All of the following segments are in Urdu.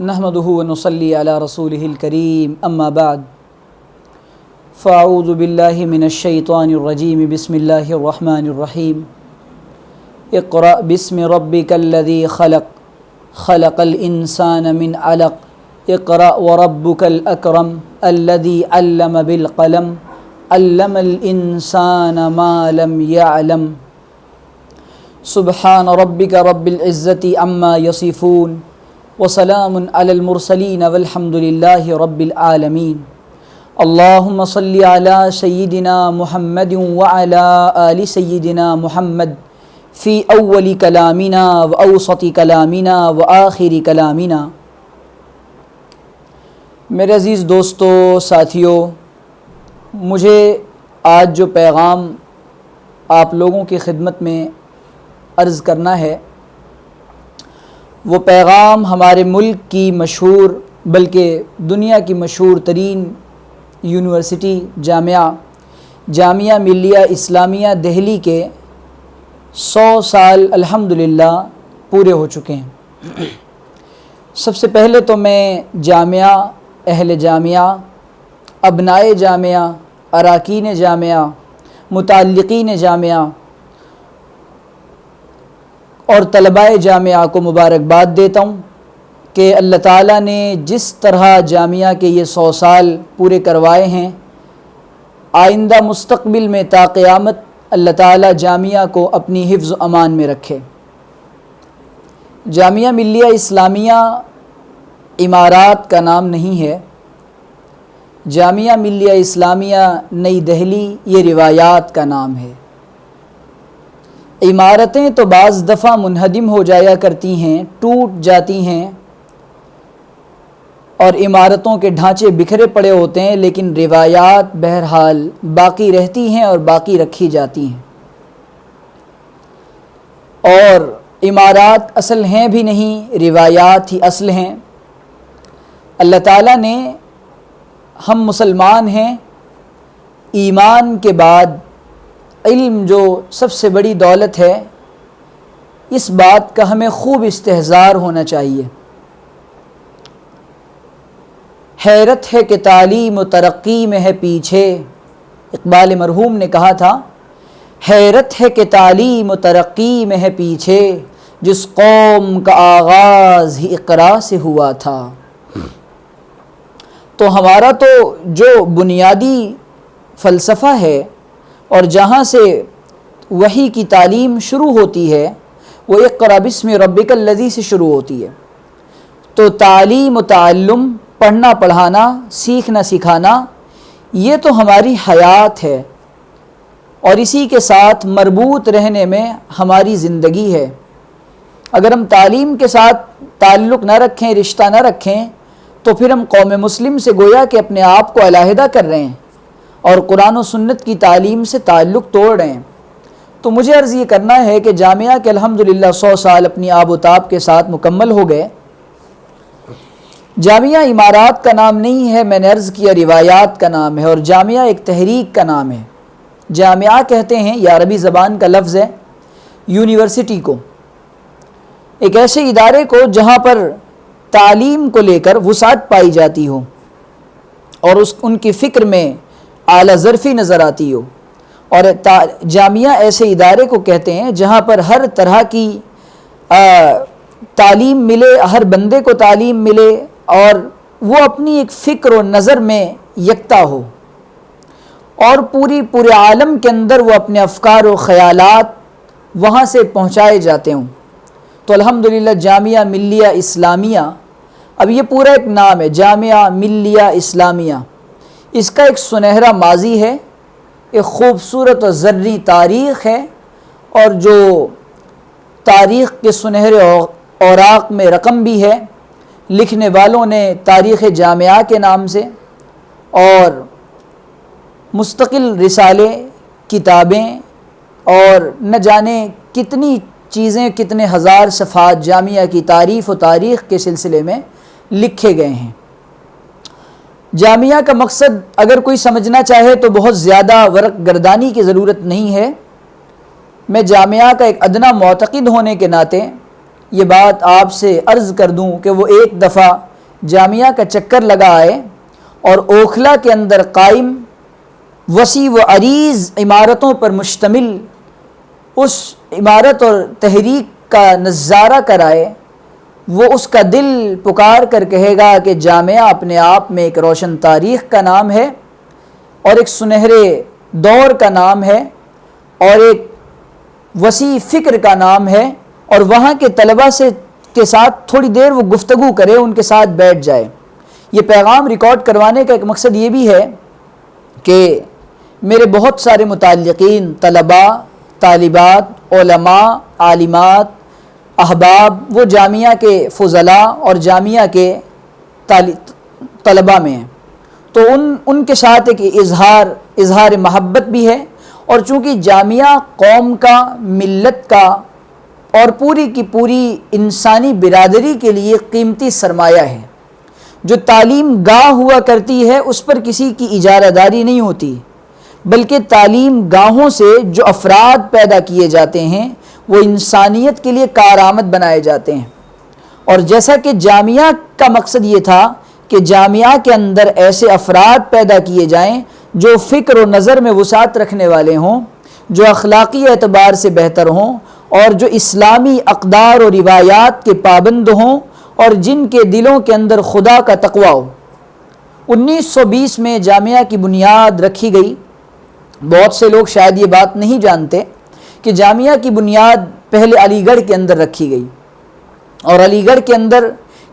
نحمده ونصلي على رسوله الكريم اما بعد فاعوذ بالله من الشيطان الرجيم بسم الله الرحمن الرحيم اقرأ باسم ربك الذي خلق الإنسان من علق اقرأ وربك الأكرم الذي علم بالقلم علم الإنسان ما لم يعلم سبحان ربك رب العزة عما يصفون وسلام على المرسلين والحمد لله رب العالمين اللهم صل على سيدنا محمد وعلى آل سيدنا محمد في أول كلامنا وأوسط كلامنا وآخر كلامنا۔ میرے عزیز دوستو، ساتھیو، مجھے آج جو پیغام آپ لوگوں کی خدمت میں عرض کرنا ہے وہ پیغام ہمارے ملک کی مشہور بلکہ دنیا کی مشہور ترین یونیورسٹی جامعہ ملیہ اسلامیہ دہلی کے 100 سال الحمدللہ پورے ہو چکے ہیں۔ سب سے پہلے تو میں جامعہ، اہل جامعہ، ابنائے جامعہ، اراکین جامعہ، متعلقین جامعہ اور طلباء جامعہ کو مبارکباد دیتا ہوں کہ اللہ تعالیٰ نے جس طرح جامعہ کے یہ 100 سال پورے کروائے ہیں، آئندہ مستقبل میں تا قیامت اللہ تعالیٰ جامعہ کو اپنی حفظ و امان میں رکھے۔ جامعہ ملیہ اسلامیہ عمارات کا نام نہیں ہے، جامعہ ملیہ اسلامیہ نئی دہلی یہ روایات کا نام ہے۔ عمارتیں تو بعض دفعہ منہدم ہو جایا کرتی ہیں، ٹوٹ جاتی ہیں اور عمارتوں کے ڈھانچے بکھرے پڑے ہوتے ہیں، لیکن روایات بہرحال باقی رہتی ہیں اور باقی رکھی جاتی ہیں۔ اور عمارات اصل ہیں بھی نہیں، روایات ہی اصل ہیں۔ اللہ تعالیٰ نے، ہم مسلمان ہیں، ایمان کے بعد علم جو سب سے بڑی دولت ہے، اس بات کا ہمیں خوب استحضار ہونا چاہیے۔ حیرت ہے کہ تعلیم و ترقی میں ہے پیچھے، اقبال مرحوم نے کہا تھا، حیرت ہے کہ تعلیم و ترقی میں ہے پیچھے، جس قوم کا آغاز ہی اقرا سے ہوا تھا۔ تو ہمارا تو جو بنیادی فلسفہ ہے اور جہاں سے وحی کی تعلیم شروع ہوتی ہے وہ اقرا بسم ربک الذی سے شروع ہوتی ہے۔ تو تعلیم و تعلم، پڑھنا پڑھانا، سیکھنا سکھانا، یہ تو ہماری حیات ہے اور اسی کے ساتھ مربوط رہنے میں ہماری زندگی ہے۔ اگر ہم تعلیم کے ساتھ تعلق نہ رکھیں، رشتہ نہ رکھیں، تو پھر ہم قوم مسلم سے گویا کہ اپنے آپ کو علیحدہ کر رہے ہیں اور قرآن و سنت کی تعلیم سے تعلق توڑ رہے ہیں۔ تو مجھے عرض یہ کرنا ہے کہ جامعہ کے الحمدللہ 100 سال اپنی آب و تاب کے ساتھ مکمل ہو گئے۔ جامعہ عمارات کا نام نہیں ہے، میں نے عرض کیا روایات کا نام ہے، اور جامعہ ایک تحریک کا نام ہے۔ جامعہ کہتے ہیں، یہ عربی زبان کا لفظ ہے، یونیورسٹی کو، ایک ایسے ادارے کو جہاں پر تعلیم کو لے کر وسعت پائی جاتی ہو اور ان کی فکر میں اعلیٰ ظرفی نظر آتی ہو۔ اور جامعہ ایسے ادارے کو کہتے ہیں جہاں پر ہر طرح کی تعلیم ملے، ہر بندے کو تعلیم ملے اور وہ اپنی ایک فکر و نظر میں یکتا ہو اور پورے عالم کے اندر وہ اپنے افکار و خیالات وہاں سے پہنچائے جاتے ہوں۔ تو الحمدللہ جامعہ ملیہ اسلامیہ، اب یہ پورا ایک نام ہے، جامعہ ملیہ اسلامیہ، اس کا ایک سنہرا ماضی ہے، ایک خوبصورت و زرعی تاریخ ہے، اور جو تاریخ کے سنہرے اوراق میں رقم بھی ہے۔ لکھنے والوں نے تاریخ جامعہ کے نام سے اور مستقل رسالے، کتابیں اور نہ جانے کتنی چیزیں، کتنے ہزار صفحات جامعہ کی تعریف و تاریخ کے سلسلے میں لکھے گئے ہیں۔ جامعہ کا مقصد اگر کوئی سمجھنا چاہے تو بہت زیادہ ورق گردانی کی ضرورت نہیں ہے۔ میں جامعہ کا ایک ادنیٰ معتقد ہونے کے ناطے یہ بات آپ سے عرض کر دوں کہ وہ ایک دفعہ جامعہ کا چکر لگا آئے اور اوکھلا کے اندر قائم وسیع و عریض عمارتوں پر مشتمل اس عمارت اور تحریک کا نظارہ کرائے، وہ اس کا دل پکار کر کہے گا کہ جامعہ اپنے آپ میں ایک روشن تاریخ کا نام ہے اور ایک سنہرے دور کا نام ہے اور ایک وسیع فکر کا نام ہے، اور وہاں کے طلباء کے ساتھ تھوڑی دیر وہ گفتگو کرے، ان کے ساتھ بیٹھ جائے۔ یہ پیغام ریکارڈ کروانے کا ایک مقصد یہ بھی ہے کہ میرے بہت سارے متعلقین، طلباء، طالبات، علماء، عالمات، احباب وہ جامعہ کے فضلاء اور جامعہ کے طلباء میں ہیں، تو ان کے ساتھ ایک اظہار محبت بھی ہے، اور چونکہ جامعہ قوم کا، ملت کا اور پوری کی پوری انسانی برادری کے لیے قیمتی سرمایہ ہے۔ جو تعلیم گاہ ہوا کرتی ہے اس پر کسی کی اجارہ داری نہیں ہوتی، بلکہ تعلیم گاہوں سے جو افراد پیدا کیے جاتے ہیں وہ انسانیت کے لیے کارآمد بنائے جاتے ہیں۔ اور جیسا کہ جامعہ کا مقصد یہ تھا کہ جامعہ کے اندر ایسے افراد پیدا کیے جائیں جو فکر و نظر میں وسعت رکھنے والے ہوں، جو اخلاقی اعتبار سے بہتر ہوں اور جو اسلامی اقدار و روایات کے پابند ہوں اور جن کے دلوں کے اندر خدا کا تقوی ہو۔ 1920 میں جامعہ کی بنیاد رکھی گئی۔ بہت سے لوگ شاید یہ بات نہیں جانتے کہ جامعہ کی بنیاد پہلے علی گڑھ کے اندر رکھی گئی، اور علی گڑھ کے اندر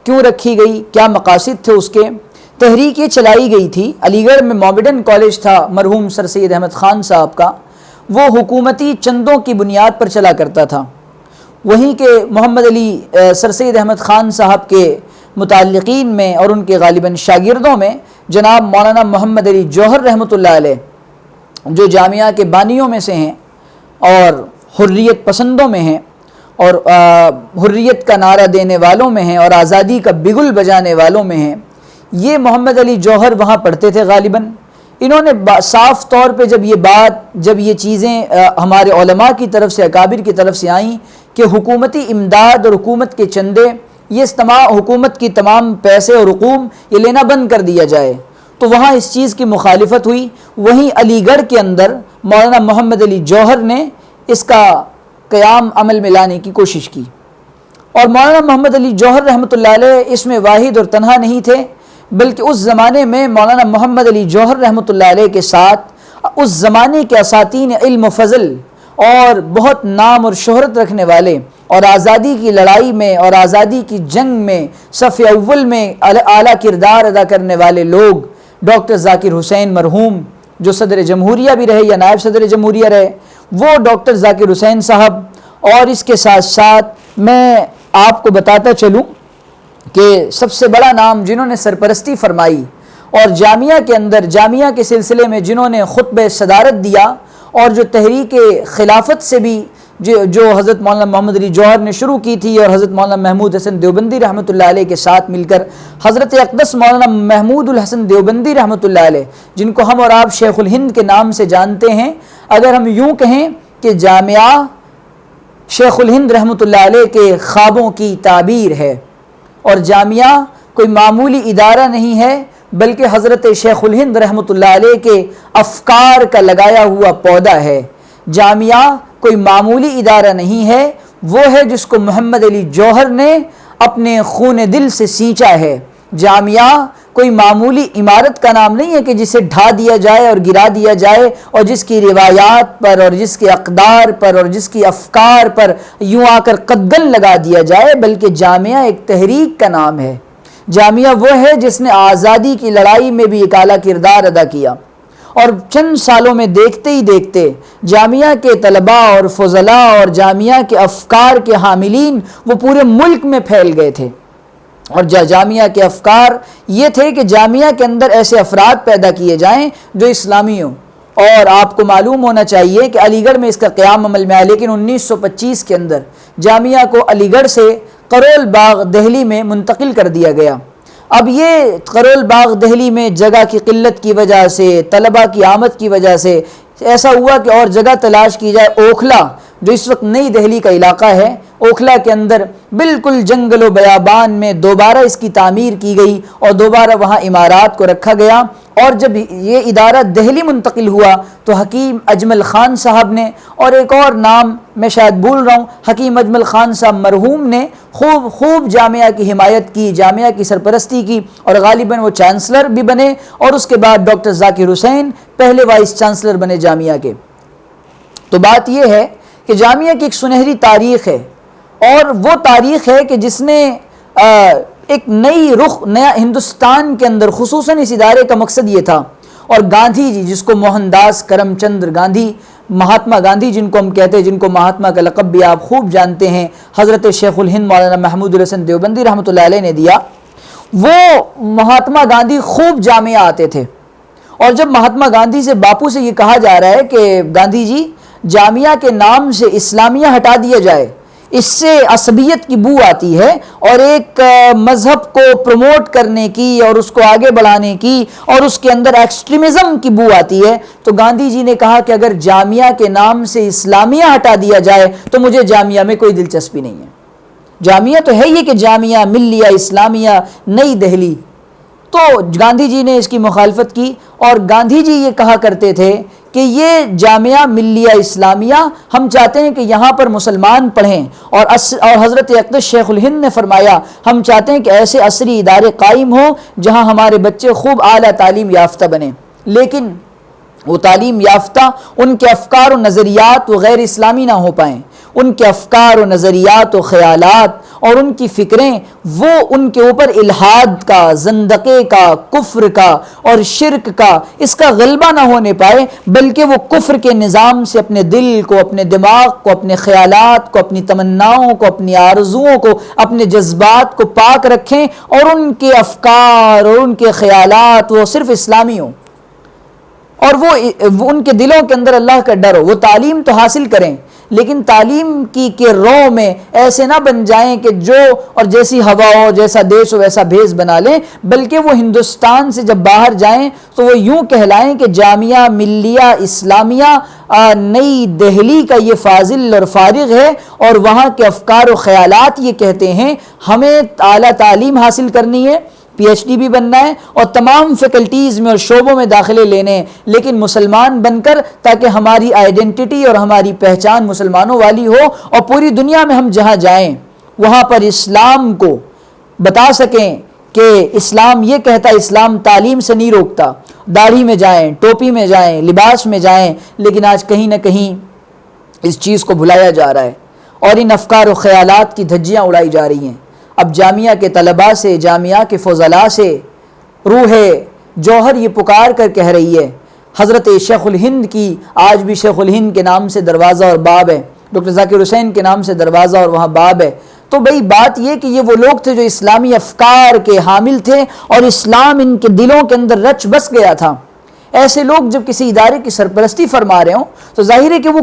کیوں رکھی گئی، کیا مقاصد تھے اس کے؟ تحریک یہ چلائی گئی تھی، علی گڑھ میں مومڈن کالج تھا مرحوم سر سید احمد خان صاحب کا، وہ حکومتی چندوں کی بنیاد پر چلا کرتا تھا۔ وہیں کے محمد علی سر سید احمد خان صاحب کے متعلقین میں اور ان کے غالباً شاگردوں میں جناب مولانا محمد علی جوہر رحمۃ اللہ علیہ، جو جامعہ کے بانیوں میں سے ہیں اور حریت پسندوں میں ہیں اور حریت کا نعرہ دینے والوں میں ہیں اور آزادی کا بگل بجانے والوں میں ہیں، یہ محمد علی جوہر وہاں پڑھتے تھے غالباً۔ انہوں نے صاف طور پہ جب یہ چیزیں ہمارے علماء کی طرف سے، اکابر کی طرف سے آئیں کہ حکومتی امداد اور حکومت کے چندے، یہ حکومت کی تمام پیسے اور رقوم یہ لینا بند کر دیا جائے، تو وہاں اس چیز کی مخالفت ہوئی۔ وہیں علی گڑھ کے اندر مولانا محمد علی جوہر نے اس کا قیام عمل میں لانے کی کوشش کی، اور مولانا محمد علی جوہر رحمۃ اللہ علیہ اس میں واحد اور تنہا نہیں تھے، بلکہ اس زمانے میں مولانا محمد علی جوہر رحمۃ اللہ علیہ کے ساتھ اس زمانے کے اساتین علم و فضل اور بہت نام اور شہرت رکھنے والے اور آزادی کی لڑائی میں اور آزادی کی جنگ میں صف اول میں اعلیٰ کردار ادا کرنے والے لوگ، ڈاکٹر ذاکر حسین مرحوم جو صدر جمہوریہ بھی رہے یا نائب صدر جمہوریہ رہے، وہ ڈاکٹر ذاکر حسین صاحب، اور اس کے ساتھ ساتھ میں آپ کو بتاتا چلوں کہ سب سے بڑا نام جنہوں نے سرپرستی فرمائی اور جامعہ کے اندر جامعہ کے سلسلے میں جنہوں نے خطبہ صدارت دیا اور جو تحریک خلافت سے بھی جو حضرت مولانا محمد علی جوہر نے شروع کی تھی اور حضرت مولانا محمود حسن دیوبندی رحمۃ اللہ علیہ کے ساتھ مل کر حضرت اقدس مولانا محمود الحسن دیوبندی رحمۃ اللہ علیہ، جن کو ہم اور آپ شیخ الہند کے نام سے جانتے ہیں، اگر ہم یوں کہیں کہ جامعہ شیخ الہند رحمۃ اللہ علیہ کے خوابوں کی تعبیر ہے، اور جامعہ کوئی معمولی ادارہ نہیں ہے بلکہ حضرت شیخ الہند رحمۃ اللہ علیہ کے افکار کا لگایا ہوا پودا ہے۔ جامعہ کوئی معمولی ادارہ نہیں ہے، وہ ہے جس کو محمد علی جوہر نے اپنے خون دل سے سینچا ہے۔ جامعہ کوئی معمولی عمارت کا نام نہیں ہے کہ جسے ڈھا دیا جائے اور گرا دیا جائے اور جس کی روایات پر اور جس کے اقدار پر اور جس کی افکار پر یوں آ کر قدغن لگا دیا جائے، بلکہ جامعہ ایک تحریک کا نام ہے۔ جامعہ وہ ہے جس نے آزادی کی لڑائی میں بھی ایک اعلیٰ کردار ادا کیا، اور چند سالوں میں دیکھتے ہی دیکھتے جامعہ کے طلباء اور فضلاء اور جامعہ کے افکار کے حاملین وہ پورے ملک میں پھیل گئے تھے۔ اور جامعہ کے افکار یہ تھے کہ جامعہ کے اندر ایسے افراد پیدا کیے جائیں جو اسلامی ہوں، اور آپ کو معلوم ہونا چاہیے کہ علی گڑھ میں اس کا قیام عمل میں آیا، لیکن 1925 کے اندر جامعہ کو علی گڑھ سے قرول باغ دہلی میں منتقل کر دیا گیا۔ اب یہ قرول باغ دہلی میں جگہ کی قلت کی وجہ سے، طلباء کی آمد کی وجہ سے ایسا ہوا کہ اور جگہ تلاش کی جائے۔ اوکھلا جو اس وقت نئی دہلی کا علاقہ ہے، اوکھلا کے اندر بالکل جنگل و بیابان میں دوبارہ اس کی تعمیر کی گئی اور دوبارہ وہاں عمارات کو رکھا گیا۔ اور جب یہ ادارہ دہلی منتقل ہوا تو حکیم اجمل خان صاحب نے، اور ایک اور نام میں شاید بھول رہا ہوں، حکیم اجمل خان صاحب مرحوم نے خوب جامعہ کی حمایت کی، جامعہ کی سرپرستی کی، اور غالباً وہ چانسلر بھی بنے، اور اس کے بعد ڈاکٹر ذاکر حسین پہلے وائس چانسلر بنے جامعہ کے۔ تو بات یہ ہے کہ جامعہ کی ایک سنہری تاریخ ہے، اور وہ تاریخ ہے کہ جس نے ایک نیا ہندوستان کے اندر، خصوصاً اس ادارے کا مقصد یہ تھا، اور گاندھی جی جس کو موہن داس کرم چندر گاندھی، مہاتما گاندھی جن کو ہم کہتے ہیں، جن کو مہاتما کا لقب بھی آپ خوب جانتے ہیں، حضرت شیخ الہند مولانا محمود الحسن دیوبندی رحمۃ اللہ علیہ نے دیا۔ وہ مہاتما گاندھی خوب جامعہ آتے تھے، اور جب مہاتما گاندھی سے، باپو سے یہ کہا جا رہا ہے کہ گاندھی جی جامعہ کے نام سے اسلامیہ ہٹا دیا جائے، اس سے عصبیت کی بو آتی ہے، اور ایک مذہب کو پروموٹ کرنے کی اور اس کو آگے بڑھانے کی اور اس کے اندر ایکسٹریمزم کی بو آتی ہے، تو گاندھی جی نے کہا کہ اگر جامعہ کے نام سے اسلامیہ ہٹا دیا جائے تو مجھے جامعہ میں کوئی دلچسپی نہیں ہے۔ جامعہ تو ہے یہ کہ جامعہ ملیہ اسلامیہ نئی دہلی، تو گاندھی جی نے اس کی مخالفت کی، اور گاندھی جی یہ کہا کرتے تھے کہ یہ جامعہ ملیہ اسلامیہ ہم چاہتے ہیں کہ یہاں پر مسلمان پڑھیں، اور حضرت اقدس شیخ الہند نے فرمایا ہم چاہتے ہیں کہ ایسے عصری ادارے قائم ہوں جہاں ہمارے بچے خوب اعلیٰ تعلیم یافتہ بنیں، لیکن وہ تعلیم یافتہ ان کے افکار و نظریات وہ غیر اسلامی نہ ہو پائیں، ان کے افکار و نظریات و خیالات اور ان کی فکریں وہ ان کے اوپر الحاد کا، زندقے کا، کفر کا اور شرک کا اس کا غلبہ نہ ہونے پائے، بلکہ وہ کفر کے نظام سے اپنے دل کو، اپنے دماغ کو، اپنے خیالات کو، اپنی تمناؤں کو، اپنی آرزوؤں کو، اپنے جذبات کو پاک رکھیں، اور ان کے افکار اور ان کے خیالات وہ صرف اسلامی ہوں، اور وہ ان کے دلوں کے اندر اللہ کا ڈر ہو۔ وہ تعلیم تو حاصل کریں، لیکن تعلیم کے رو میں ایسے نہ بن جائیں کہ جو اور جیسی ہوا ہو، جیسا دیش ہو ویسا بھیس بنا لیں، بلکہ وہ ہندوستان سے جب باہر جائیں تو وہ یوں کہلائیں کہ جامعہ ملیہ اسلامیہ نئی دہلی کا یہ فاضل اور فارغ ہے، اور وہاں کے افکار و خیالات یہ کہتے ہیں ہمیں اعلیٰ تعلیم حاصل کرنی ہے، پی ایچ ڈی بھی بننا ہے، اور تمام فیکلٹیز میں اور شعبوں میں داخلے لینے ہیں، لیکن مسلمان بن کر، تاکہ ہماری آئیڈینٹی اور ہماری پہچان مسلمانوں والی ہو، اور پوری دنیا میں ہم جہاں جائیں وہاں پر اسلام کو بتا سکیں کہ اسلام یہ کہتا ہے، اسلام تعلیم سے نہیں روکتا، داڑھی میں جائیں، ٹوپی میں جائیں، لباس میں جائیں، لیکن آج کہیں نہ کہیں اس چیز کو بھلایا جا رہا ہے، اور ان افکار و خیالات کی دھجیاں اڑائی جا رہی ہیں۔ اب جامعہ کے طلباء سے، جامعہ کے فضلاء سے روح جوہر یہ پکار کر کہہ رہی ہے، حضرت شیخ الہند کی آج بھی شیخ الہند کے نام سے دروازہ اور باب ہے، ڈاکٹر ذاکر حسین کے نام سے دروازہ اور وہاں باب ہے۔ تو بھئی بات یہ کہ یہ وہ لوگ تھے جو اسلامی افکار کے حامل تھے، اور اسلام ان کے دلوں کے اندر رچ بس گیا تھا۔ ایسے لوگ جب کسی ادارے کی سرپرستی فرما رہے ہوں تو ظاہر ہے کہ وہ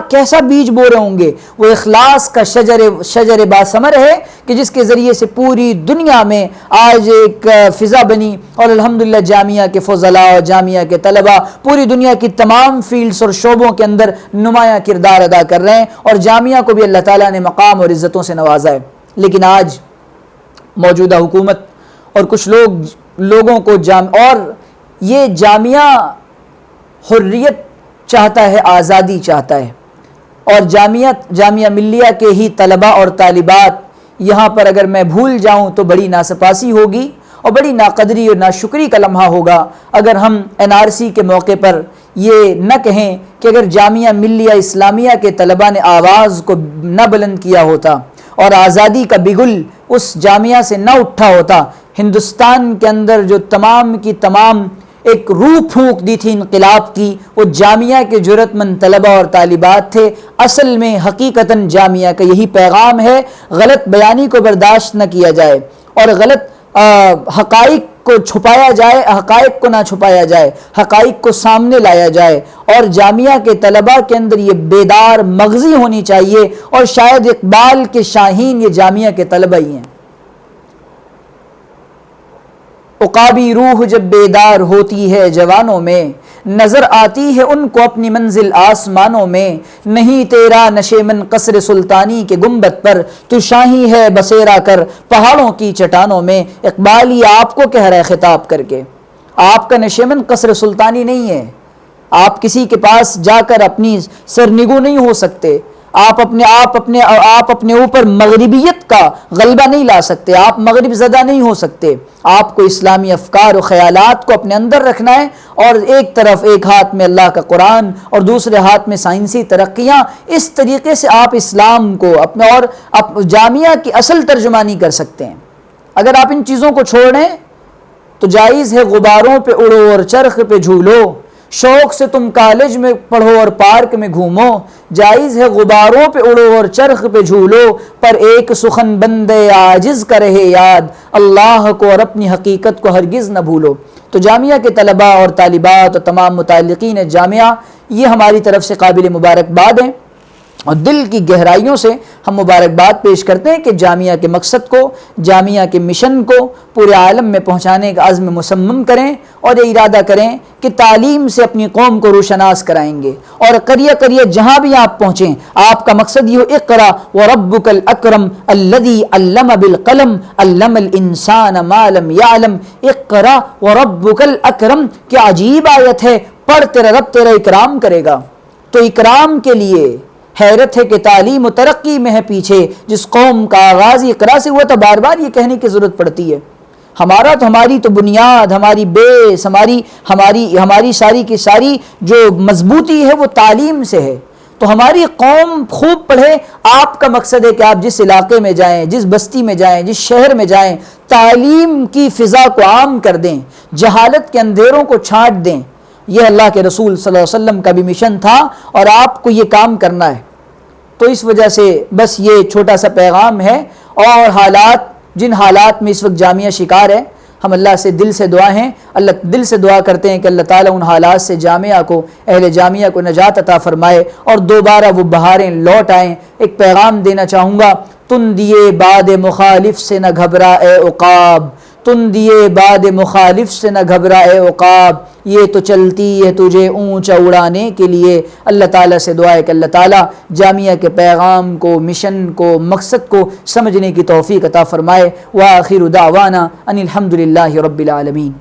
کیسا بیج بو رہے ہوں گے۔ وہ اخلاص کا شجر باثمر ہے کہ جس کے ذریعے سے پوری دنیا میں آج ایک فضا بنی، اور الحمدللہ جامعہ کے فضلاء اور جامعہ کے طلباء پوری دنیا کی تمام فیلڈز اور شعبوں کے اندر نمایاں کردار ادا کر رہے ہیں، اور جامعہ کو بھی اللہ تعالیٰ نے مقام اور عزتوں سے نوازا ہے۔ لیکن آج موجودہ حکومت اور کچھ لوگوں کو اور یہ جامعہ حریت چاہتا ہے، آزادی چاہتا ہے، اور جامعہ ملیہ کے ہی طلباء اور طالبات یہاں پر اگر میں بھول جاؤں تو بڑی ناسپاسی ہوگی اور بڑی ناقدری اور ناشکری کا لمحہ ہوگا اگر ہم این آر سی کے موقع پر یہ نہ کہیں کہ اگر جامعہ ملیہ اسلامیہ کے طلباء نے آواز کو نہ بلند کیا ہوتا اور آزادی کا بگل اس جامعہ سے نہ اٹھا ہوتا، ہندوستان کے اندر جو تمام کی تمام ایک روح پھونک دی تھی انقلاب کی، وہ جامعہ کے جرأت مند طلباء اور طالبات تھے۔ اصل میں حقیقتاً جامعہ کا یہی پیغام ہے، غلط بیانی کو برداشت نہ کیا جائے، اور غلط حقائق کو چھپایا جائے، حقائق کو نہ چھپایا جائے، حقائق کو سامنے لایا جائے، اور جامعہ کے طلباء کے اندر یہ بیدار مغزی ہونی چاہیے، اور شاید اقبال کے شاہین یہ جامعہ کے طلباء ہی ہیں۔ عقابی روح جب بیدار ہوتی ہے جوانوں میں، نظر آتی ہے ان کو اپنی منزل آسمانوں میں، نہیں تیرا نشے من قصر سلطانی کے گنبد پر، تو شاہی ہے بسیرا کر پہاڑوں کی چٹانوں میں۔ اقبال یہ آپ کو کہہ رہا ہے خطاب کر کے، آپ کا نشے من قصر سلطانی نہیں ہے، آپ کسی کے پاس جا کر اپنی سرنگو نہیں ہو سکتے، آپ اپنے اوپر مغربیت کا غلبہ نہیں لا سکتے، آپ مغرب زدہ نہیں ہو سکتے۔ آپ کو اسلامی افکار و خیالات کو اپنے اندر رکھنا ہے، اور ایک طرف ایک ہاتھ میں اللہ کا قرآن اور دوسرے ہاتھ میں سائنسی ترقیاں، اس طریقے سے آپ اسلام کو اپنے اور جامعہ کی اصل ترجمانی کر سکتے ہیں۔ اگر آپ ان چیزوں کو چھوڑ رہے ہیں تو جائز ہے غباروں پہ اڑو اور چرخ پہ جھولو، شوق سے تم کالج میں پڑھو اور پارک میں گھومو، جائز ہے غباروں پہ اڑو اور چرخ پہ جھولو، پر ایک سخن بندے عاجز کا رہے یاد، اللہ کو اور اپنی حقیقت کو ہرگز نہ بھولو۔ تو جامعہ کے طلباء اور طالبات اور تمام متعلقین جامعہ، یہ ہماری طرف سے قابل مبارکباد ہیں، اور دل کی گہرائیوں سے ہم مبارکباد پیش کرتے ہیں کہ جامعہ کے مقصد کو، جامعہ کے مشن کو پورے عالم میں پہنچانے کا عزم مصمم کریں، اور یہ ارادہ کریں کہ تعلیم سے اپنی قوم کو روشناس کرائیں گے، اور قریہ قریہ جہاں بھی آپ پہنچیں آپ کا مقصد یہ ہو، اقرا وربک الاکرم الذی علم بالقلم علم الانسان ما لم یعلم، اقرا وربک الاکرم، کیا عجیب آیت ہے، پڑھ تیرا رب تیرا اکرام کرے گا۔ تو اکرام کے لیے حیرت ہے کہ تعلیم و ترقی میں ہے پیچھے، جس قوم کا آغاز اقرا سے ہوا تھا، بار بار یہ کہنے کی ضرورت پڑتی ہے۔ ہماری تو بنیاد، ہماری بیس، ہماری ساری کی ساری جو مضبوطی ہے وہ تعلیم سے ہے۔ تو ہماری قوم خوب پڑھے، آپ کا مقصد ہے کہ آپ جس علاقے میں جائیں، جس بستی میں جائیں، جس شہر میں جائیں، تعلیم کی فضا کو عام کر دیں، جہالت کے اندھیروں کو چھانٹ دیں۔ یہ اللہ کے رسول صلی اللہ علیہ وسلم کا بھی مشن تھا، اور آپ کو یہ کام کرنا ہے۔ تو اس وجہ سے بس یہ چھوٹا سا پیغام ہے، اور جن حالات میں اس وقت جامعہ شکار ہے، ہم اللہ سے دل سے دعا کرتے ہیں کہ اللہ تعالیٰ ان حالات سے جامعہ کو، اہل جامعہ کو نجات عطا فرمائے، اور دوبارہ وہ بہاریں لوٹ آئیں۔ ایک پیغام دینا چاہوں گا، تن دیے باد مخالف سے نہ گھبرا اے عقاب، تن دیے باد مخالف سے نہ گھبرا اے عقاب، یہ تو چلتی ہے تجھے اونچا اڑانے کے لیے۔ اللہ تعالیٰ سے دعا ہے کہ اللہ تعالیٰ جامعہ کے پیغام کو، مشن کو، مقصد کو سمجھنے کی توفیق عطا فرمائے۔ وآخر دعوانا ان الحمد للہ رب العالمین۔